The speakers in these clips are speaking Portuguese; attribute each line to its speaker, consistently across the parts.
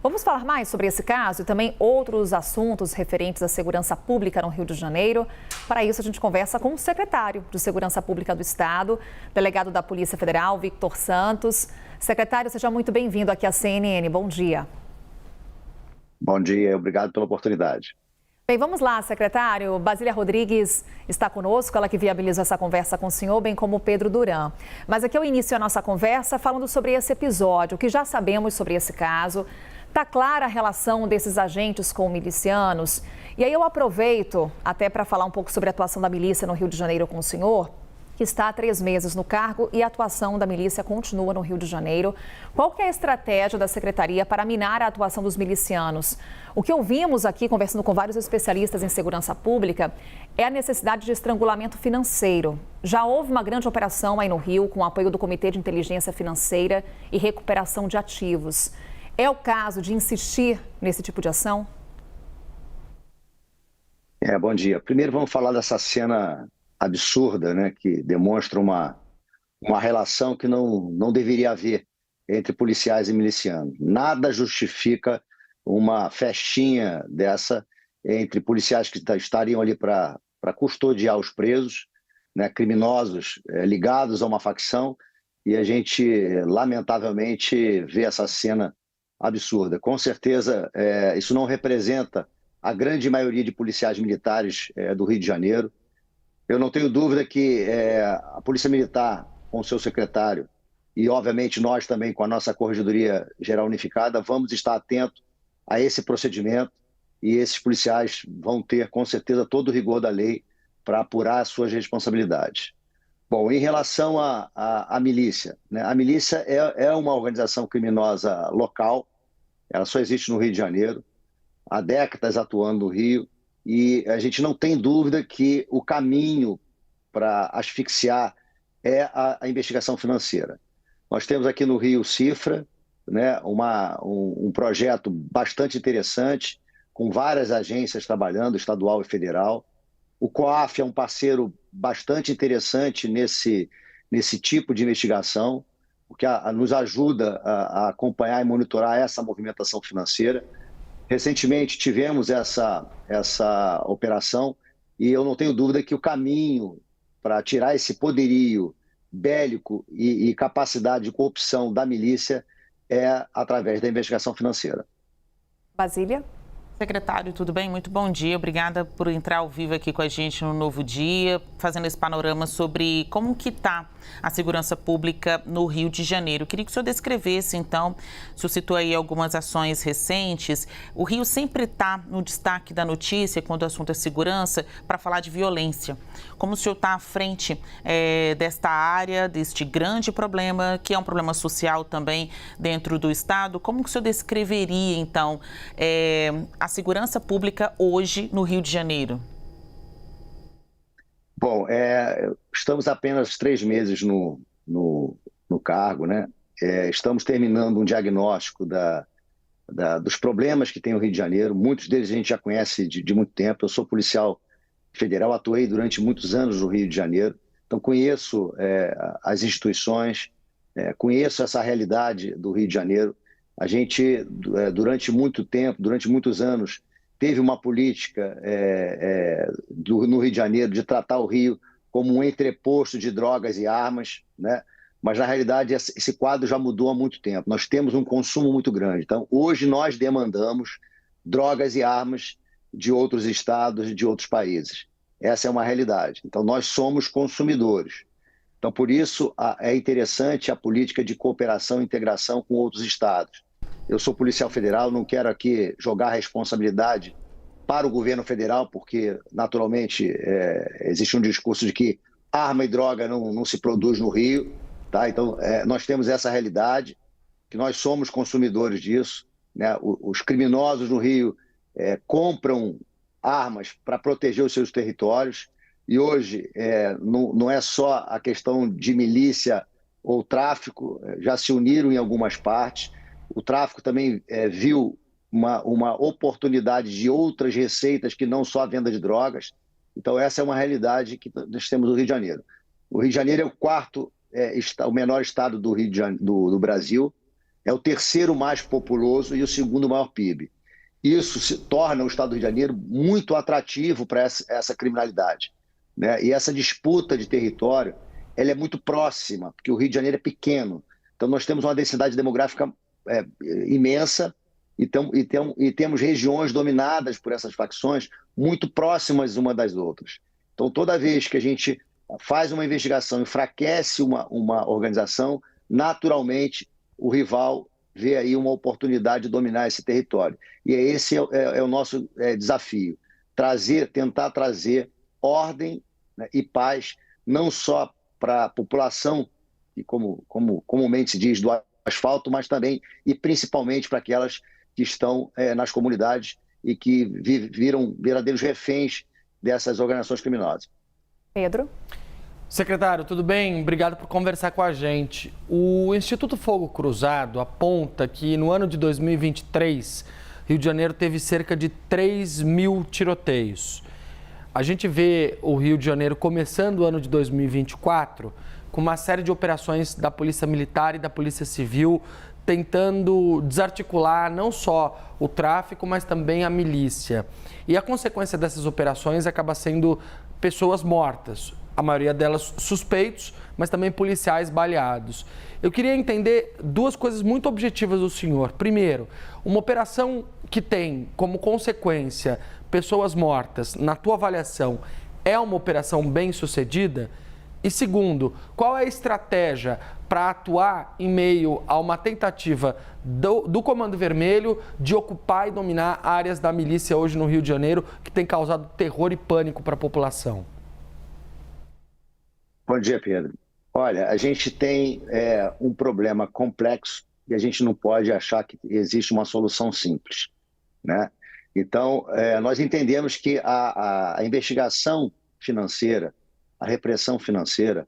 Speaker 1: Vamos falar mais sobre esse caso e também outros assuntos referentes à segurança pública no Rio de Janeiro. Para isso, a gente conversa com o secretário de Segurança Pública do Estado, delegado da Polícia Federal, Victor Santos. Secretário, seja muito bem-vindo aqui à CNN. Bom dia.
Speaker 2: Bom dia, obrigado pela oportunidade.
Speaker 1: Bem, vamos lá, secretário. Basília Rodrigues está conosco, ela que viabilizou essa conversa com o senhor, bem como o Pedro Duran. Mas aqui eu inicio a nossa conversa falando sobre esse episódio, o que já sabemos sobre esse caso. Está clara a relação desses agentes com milicianos. E aí eu aproveito até para falar um pouco sobre a atuação da milícia no Rio de Janeiro com o senhor, que está há 3 meses no cargo e a atuação da milícia continua no Rio de Janeiro. Qual que é a estratégia da Secretaria para minar a atuação dos milicianos? O que ouvimos aqui, conversando com vários especialistas em segurança pública, é a necessidade de estrangulamento financeiro. Já houve uma grande operação aí no Rio, com o apoio do Comitê de Inteligência Financeira e Recuperação de Ativos. É o caso de insistir nesse tipo de ação?
Speaker 2: Bom dia. Primeiro vamos falar dessa cena absurda, né, que demonstra uma relação que não deveria haver entre policiais e milicianos. Nada justifica uma festinha dessa entre policiais que estariam ali para custodiar os presos, né, criminosos ligados a uma facção, e a gente, lamentavelmente, vê essa cena absurda. Com certeza, isso não representa a grande maioria de policiais militares do Rio de Janeiro. Eu não tenho dúvida que a Polícia Militar, com o seu secretário, e obviamente nós também com a nossa Corregedoria Geral Unificada, vamos estar atentos a esse procedimento, e esses policiais vão ter, com certeza, todo o rigor da lei para apurar as suas responsabilidades. Bom, em relação à milícia, né? A milícia é uma organização criminosa local, ela só existe no Rio de Janeiro, há décadas atuando no Rio, e a gente não tem dúvida que o caminho para asfixiar é a investigação financeira. Nós temos aqui no Rio o Cifra, né, um projeto bastante interessante, com várias agências trabalhando, estadual e federal. O COAF é um parceiro bastante interessante nesse tipo de investigação, porque nos ajuda a acompanhar e monitorar essa movimentação financeira. Recentemente tivemos essa operação e eu não tenho dúvida que o caminho para tirar esse poderio bélico e capacidade de corrupção da milícia é através da investigação financeira.
Speaker 1: Basília?
Speaker 3: Secretário, tudo bem? Muito bom dia. Obrigada por entrar ao vivo aqui com a gente no Novo Dia, fazendo esse panorama sobre como que está a segurança pública no Rio de Janeiro. Queria que o senhor descrevesse, então, o senhor citou aí algumas ações recentes. O Rio sempre está no destaque da notícia quando o assunto é segurança, para falar de violência. Como o senhor está à frente desta área, deste grande problema, que é um problema social também dentro do Estado, como que o senhor descreveria, então, a segurança pública hoje no Rio de Janeiro?
Speaker 2: Bom, estamos apenas 3 meses no cargo, né? Estamos terminando um diagnóstico dos problemas que tem o Rio de Janeiro. Muitos deles a gente já conhece de muito tempo. Eu sou policial federal, atuei durante muitos anos no Rio de Janeiro, então conheço as instituições, conheço essa realidade do Rio de Janeiro. A gente, durante muito tempo, durante muitos anos, teve uma política no Rio de Janeiro de tratar o Rio como um entreposto de drogas e armas, né? Mas, na realidade, esse quadro já mudou há muito tempo. Nós temos um consumo muito grande. Então, hoje nós demandamos drogas e armas de outros estados e de outros países. Essa é uma realidade. Então, nós somos consumidores. Então, por isso, é interessante a política de cooperação e integração com outros estados. Eu sou policial federal, não quero aqui jogar a responsabilidade para o governo federal, porque, naturalmente, existe um discurso de que arma e droga não se produz no Rio. Tá? Então, nós temos essa realidade, que nós somos consumidores disso, né? Os criminosos no Rio compram armas para proteger os seus territórios, e hoje não é só a questão de milícia ou tráfico, já se uniram em algumas partes. O tráfico também viu uma oportunidade de outras receitas que não só a venda de drogas. Então, essa é uma realidade que nós temos no Rio de Janeiro. O Rio de Janeiro é o quarto, o menor estado do Brasil. é o terceiro mais populoso e o segundo maior PIB. Isso torna o Estado do Rio de Janeiro muito atrativo para essa criminalidade, né? E essa disputa de território, ela é muito próxima, porque o Rio de Janeiro é pequeno. Então, nós temos uma densidade demográfica imensa e temos regiões dominadas por essas facções muito próximas uma das outras. Então, toda vez que a gente faz uma investigação, enfraquece uma organização, naturalmente o rival vê aí uma oportunidade de dominar esse território. E esse é o nosso desafio, tentar trazer ordem, né, e paz, não só para a população, e como comumente se diz, do asfalto, mas também e principalmente para aquelas que estão nas comunidades e que viram verdadeiros reféns dessas organizações criminosas.
Speaker 1: Pedro?
Speaker 4: Secretário, tudo bem? Obrigado por conversar com a gente. O Instituto Fogo Cruzado aponta que no ano de 2023, Rio de Janeiro teve cerca de 3.000 tiroteios. A gente vê o Rio de Janeiro começando o ano de 2024 com uma série de operações da Polícia Militar e da Polícia Civil tentando desarticular não só o tráfico, mas também a milícia. E a consequência dessas operações acaba sendo pessoas mortas, a maioria delas suspeitos, mas também policiais baleados. Eu queria entender duas coisas muito objetivas do senhor. Primeiro, uma operação que tem como consequência pessoas mortas, na tua avaliação, é uma operação bem-sucedida? E segundo, qual é a estratégia para atuar em meio a uma tentativa do Comando Vermelho de ocupar e dominar áreas da milícia hoje no Rio de Janeiro, que tem causado terror e pânico para a população?
Speaker 2: Bom dia, Pedro. Olha, a gente tem um problema complexo e a gente não pode achar que existe uma solução simples, né? Então, nós entendemos que a investigação financeira, a repressão financeira,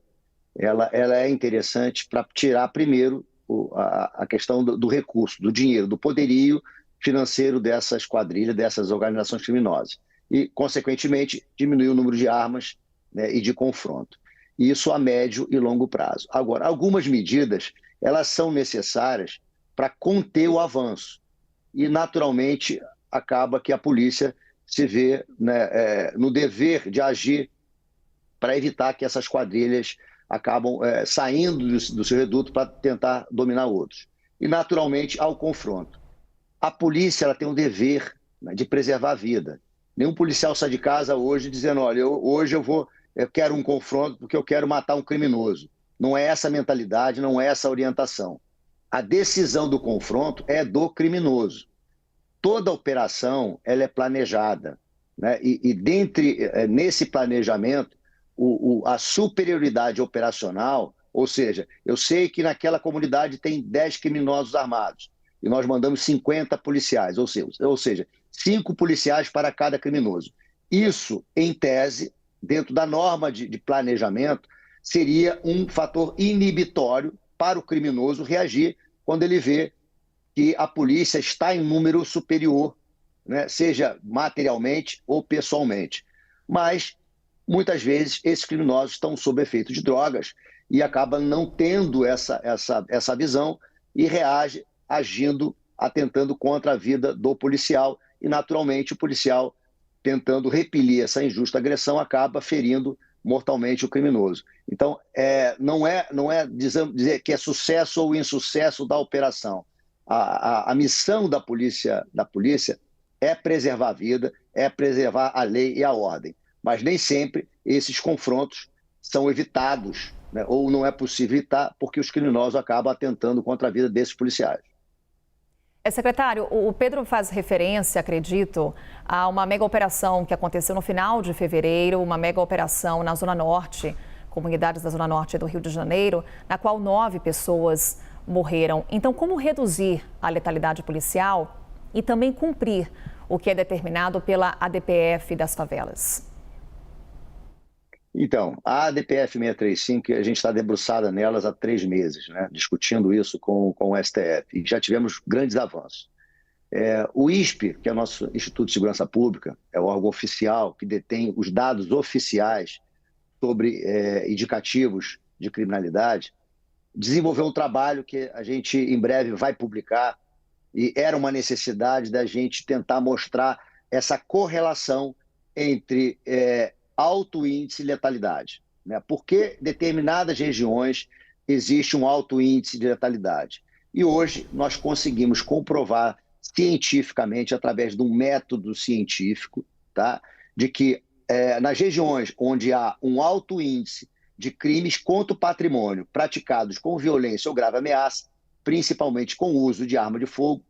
Speaker 2: ela é interessante para tirar primeiro a questão do recurso, do dinheiro, do poderio financeiro dessas quadrilhas, dessas organizações criminosas. E, consequentemente, diminuir o número de armas, né, e de confronto. Isso a médio e longo prazo. Agora, algumas medidas, elas são necessárias para conter o avanço. E, naturalmente, acaba que a polícia se vê, né, no dever de agir para evitar que essas quadrilhas acabam saindo do seu reduto para tentar dominar outros. E, naturalmente, há o confronto. A polícia ela tem o dever, né, de preservar a vida. Nenhum policial sai de casa hoje dizendo, olha, hoje eu quero um confronto porque eu quero matar um criminoso. Não é essa a mentalidade, não é essa a orientação. A decisão do confronto é do criminoso. Toda operação ela é planejada, né? Nesse planejamento, a superioridade operacional, ou seja, eu sei que naquela comunidade tem 10 criminosos armados e nós mandamos 50 policiais, ou seja, 5 policiais para cada criminoso. Isso, em tese, dentro da norma de planejamento, seria um fator inibitório para o criminoso reagir quando ele vê que a polícia está em número superior, né, seja materialmente ou pessoalmente. Mas, muitas vezes, esses criminosos estão sob efeito de drogas e acabam não tendo essa visão e reage agindo, atentando contra a vida do policial e, naturalmente, o policial, tentando repelir essa injusta agressão, acaba ferindo mortalmente o criminoso. Então, não é dizer que é sucesso ou insucesso da operação. A missão da polícia é preservar a vida, é preservar a lei e a ordem. Mas nem sempre esses confrontos são evitados, né? Ou não é possível evitar porque os criminosos acabam atentando contra a vida desses policiais.
Speaker 1: Secretário, o Pedro faz referência, acredito, a uma mega operação que aconteceu no final de fevereiro, uma mega operação na Zona Norte, comunidades da Zona Norte do Rio de Janeiro, na qual 9 pessoas morreram. Então, como reduzir a letalidade policial e também cumprir o que é determinado pela ADPF das favelas?
Speaker 2: Então, a ADPF 635, a gente está debruçada nelas há 3 meses, né, discutindo isso com o STF, e já tivemos grandes avanços. O ISP, que é o nosso Instituto de Segurança Pública, é o órgão oficial que detém os dados oficiais sobre indicativos de criminalidade, desenvolveu um trabalho que a gente em breve vai publicar, e era uma necessidade da gente tentar mostrar essa correlação entre alto índice e letalidade, né? Por que determinadas regiões existe um alto índice de letalidade? E hoje nós conseguimos comprovar cientificamente, através de um método científico, tá? De que nas regiões onde há um alto índice de crimes contra o patrimônio praticados com violência ou grave ameaça, principalmente com o uso de arma de fogo,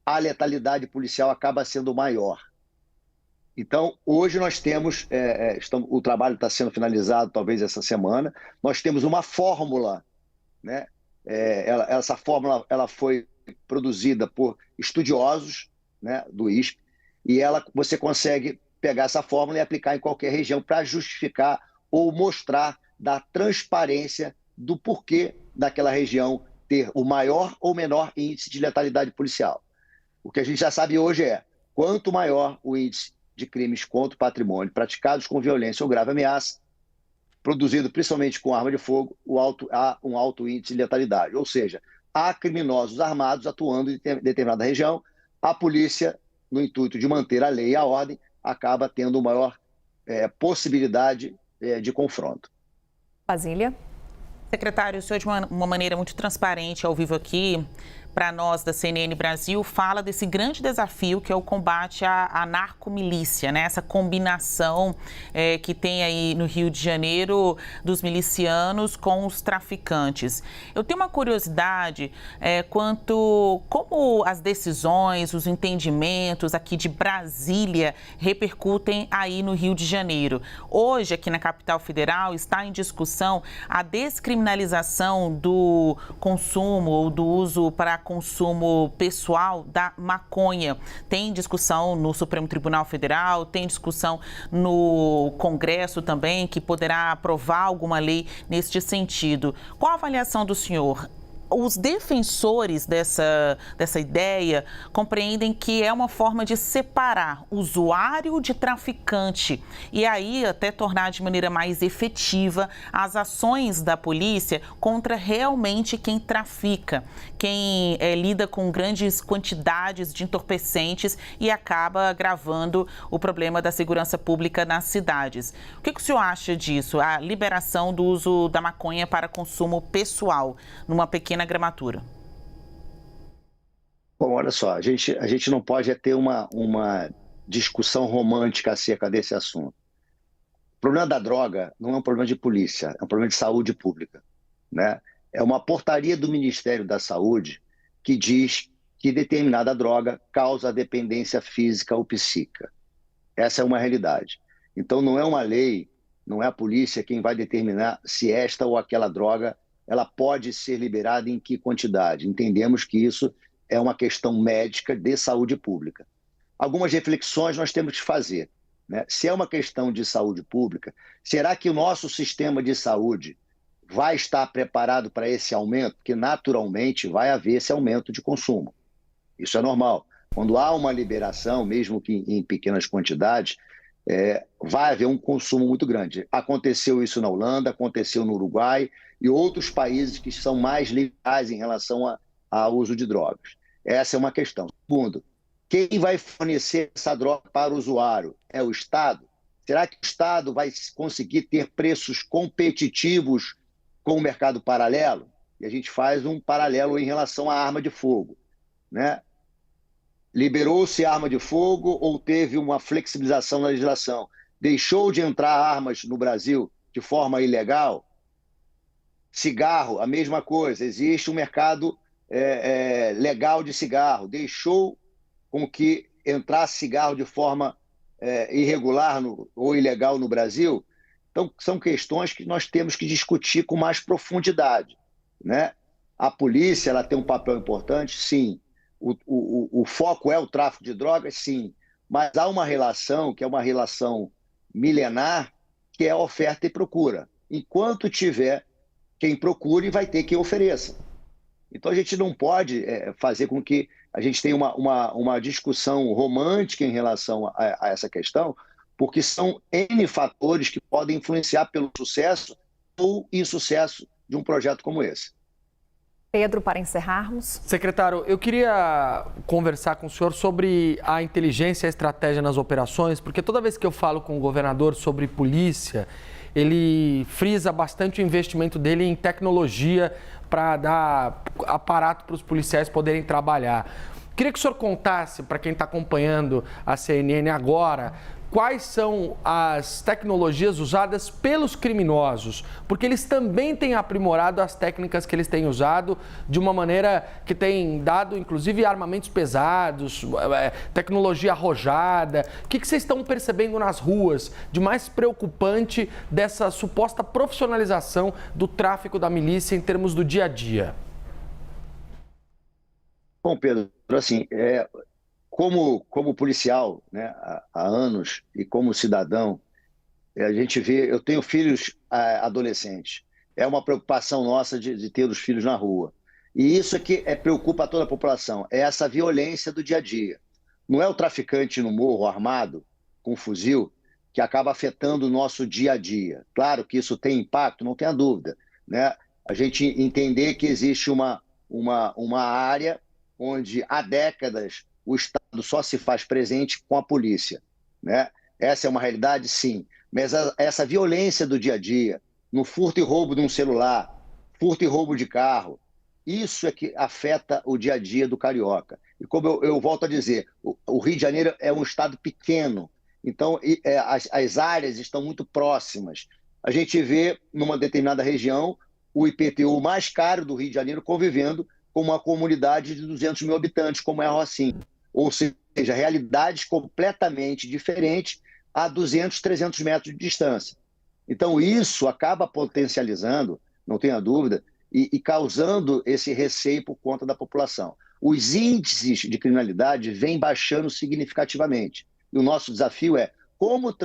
Speaker 2: a letalidade policial acaba sendo maior. Então, hoje nós temos, o trabalho está sendo finalizado talvez essa semana, nós temos uma fórmula, né? Essa fórmula ela foi produzida por estudiosos, né, do ISP, e você consegue pegar essa fórmula e aplicar em qualquer região para justificar ou mostrar da transparência do porquê daquela região ter o maior ou menor índice de letalidade policial. O que a gente já sabe hoje quanto maior o índice de crimes contra o patrimônio praticados com violência ou grave ameaça, produzido principalmente com arma de fogo, há um alto índice de letalidade. Ou seja, há criminosos armados atuando em determinada região, a polícia, no intuito de manter a lei e a ordem, acaba tendo maior possibilidade de confronto.
Speaker 1: Basília.
Speaker 3: Secretário, o senhor, de uma maneira muito transparente, ao vivo aqui, para nós da CNN Brasil, fala desse grande desafio que é o combate à narcomilícia, né? Essa combinação que tem aí no Rio de Janeiro dos milicianos com os traficantes. Eu tenho uma curiosidade quanto como as decisões, os entendimentos aqui de Brasília repercutem aí no Rio de Janeiro. Hoje, aqui na capital federal, está em discussão a descriminalização do consumo ou do uso para consumo pessoal da maconha. Tem discussão no Supremo Tribunal Federal, tem discussão no Congresso também, que poderá aprovar alguma lei neste sentido. Qual a avaliação do senhor? Os defensores dessa ideia compreendem que é uma forma de separar usuário de traficante e aí até tornar de maneira mais efetiva as ações da polícia contra realmente quem trafica, quem lida com grandes quantidades de entorpecentes e acaba agravando o problema da segurança pública nas cidades. O que o senhor acha disso? A liberação do uso da maconha para consumo pessoal numa pequena gramatura.
Speaker 2: Bom, olha só, a gente não pode ter uma discussão romântica acerca desse assunto. O problema da droga não é um problema de polícia, é um problema de saúde pública, né? É uma portaria do Ministério da Saúde que diz que determinada droga causa dependência física ou psíquica. Essa é uma realidade. Então não é uma lei, não é a polícia quem vai determinar se esta ou aquela droga ela pode ser liberada em que quantidade. Entendemos que isso é uma questão médica de saúde pública. Algumas reflexões nós temos que fazer, né? Se é uma questão de saúde pública, será que o nosso sistema de saúde vai estar preparado para esse aumento? Porque naturalmente vai haver esse aumento de consumo. Isso é normal. Quando há uma liberação, mesmo que em pequenas quantidades, vai haver um consumo muito grande. Aconteceu isso na Holanda, aconteceu no Uruguai e outros países que são mais liberais em relação ao uso de drogas. Essa é uma questão. Segundo, quem vai fornecer essa droga para o usuário? É o Estado? Será que o Estado vai conseguir ter preços competitivos com o mercado paralelo? E a gente faz um paralelo em relação à arma de fogo, né? Liberou-se arma de fogo ou teve uma flexibilização na legislação? Deixou de entrar armas no Brasil de forma ilegal? Cigarro, a mesma coisa. Existe um mercado legal de cigarro. Deixou com que entrasse cigarro de forma irregular ou ilegal no Brasil? Então, são questões que nós temos que discutir com mais profundidade, né? A polícia ela tem um papel importante, sim. O foco é o tráfico de drogas, sim, mas há uma relação que é uma relação milenar, que é a oferta e procura. Enquanto tiver quem procure, vai ter quem ofereça. Então a gente não pode fazer com que a gente tenha uma discussão romântica em relação a essa questão, porque são N fatores que podem influenciar pelo sucesso ou insucesso de um projeto como esse.
Speaker 1: Pedro, para encerrarmos.
Speaker 4: Secretário, eu queria conversar com o senhor sobre a inteligência e a estratégia nas operações, porque toda vez que eu falo com o governador sobre polícia, ele frisa bastante o investimento dele em tecnologia para dar aparato para os policiais poderem trabalhar. Queria que o senhor contasse, para quem está acompanhando a CNN agora, quais são as tecnologias usadas pelos criminosos, porque eles também têm aprimorado as técnicas que eles têm usado de uma maneira que tem dado, inclusive, armamentos pesados, tecnologia arrojada. O que vocês estão percebendo nas ruas de mais preocupante dessa suposta profissionalização do tráfico da milícia em termos do dia a dia?
Speaker 2: Bom, Pedro, assim, como policial, né, há anos, e como cidadão, a gente vê, eu tenho filhos adolescentes, é uma preocupação nossa de ter os filhos na rua. E isso aqui preocupa a toda a população, é essa violência do dia a dia. Não é o traficante no morro armado, com um fuzil, que acaba afetando o nosso dia a dia. Claro que isso tem impacto, não tenha dúvida, né? A gente entender que existe uma área onde há décadas o Estado só se faz presente com a polícia, né? Essa é uma realidade, sim. Mas essa violência do dia a dia, no furto e roubo de um celular, furto e roubo de carro, isso é que afeta o dia a dia do carioca. E como eu volto a dizer, o Rio de Janeiro é um estado pequeno, então as áreas estão muito próximas. A gente vê, numa determinada região, o IPTU mais caro do Rio de Janeiro convivendo com uma comunidade de 200 mil habitantes, como é a Rocinha. Ou seja, realidades completamente diferentes a 200, 300 metros de distância. Então, isso acaba potencializando, não tenha dúvida, e causando esse receio por conta da população. Os índices de criminalidade vêm baixando significativamente. E o nosso desafio é como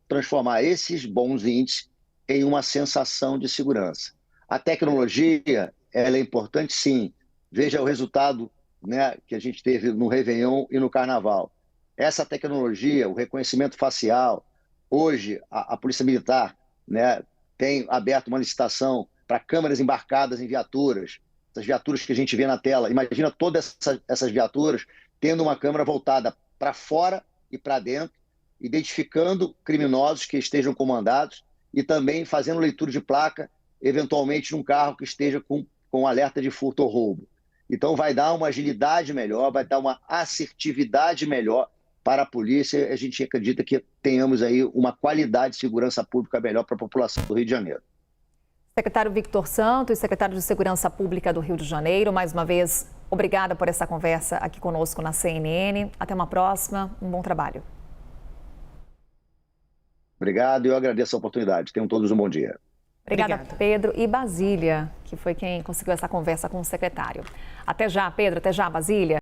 Speaker 2: transformar esses bons índices em uma sensação de segurança. A tecnologia, ela é importante, sim. Veja o resultado, né, que a gente teve no Réveillon e no Carnaval. Essa tecnologia, o reconhecimento facial, hoje a Polícia Militar, né, tem aberto uma licitação para câmeras embarcadas em viaturas, essas viaturas que a gente vê na tela. Imagina todas essas viaturas tendo uma câmera voltada para fora e para dentro, identificando criminosos que estejam comandados e também fazendo leitura de placa, eventualmente num carro que esteja com alerta de furto ou roubo. Então vai dar uma agilidade melhor, vai dar uma assertividade melhor para a polícia. A gente acredita que tenhamos aí uma qualidade de segurança pública melhor para a população do Rio de Janeiro.
Speaker 1: Secretário Victor Santos, secretário de Segurança Pública do Rio de Janeiro, mais uma vez, obrigada por essa conversa aqui conosco na CNN. Até uma próxima, um bom trabalho.
Speaker 2: Obrigado e eu agradeço a oportunidade. Tenham todos um bom dia.
Speaker 1: Obrigada, Pedro. E Basília, que foi quem conseguiu essa conversa com o secretário. Até já, Pedro. Até já, Basília.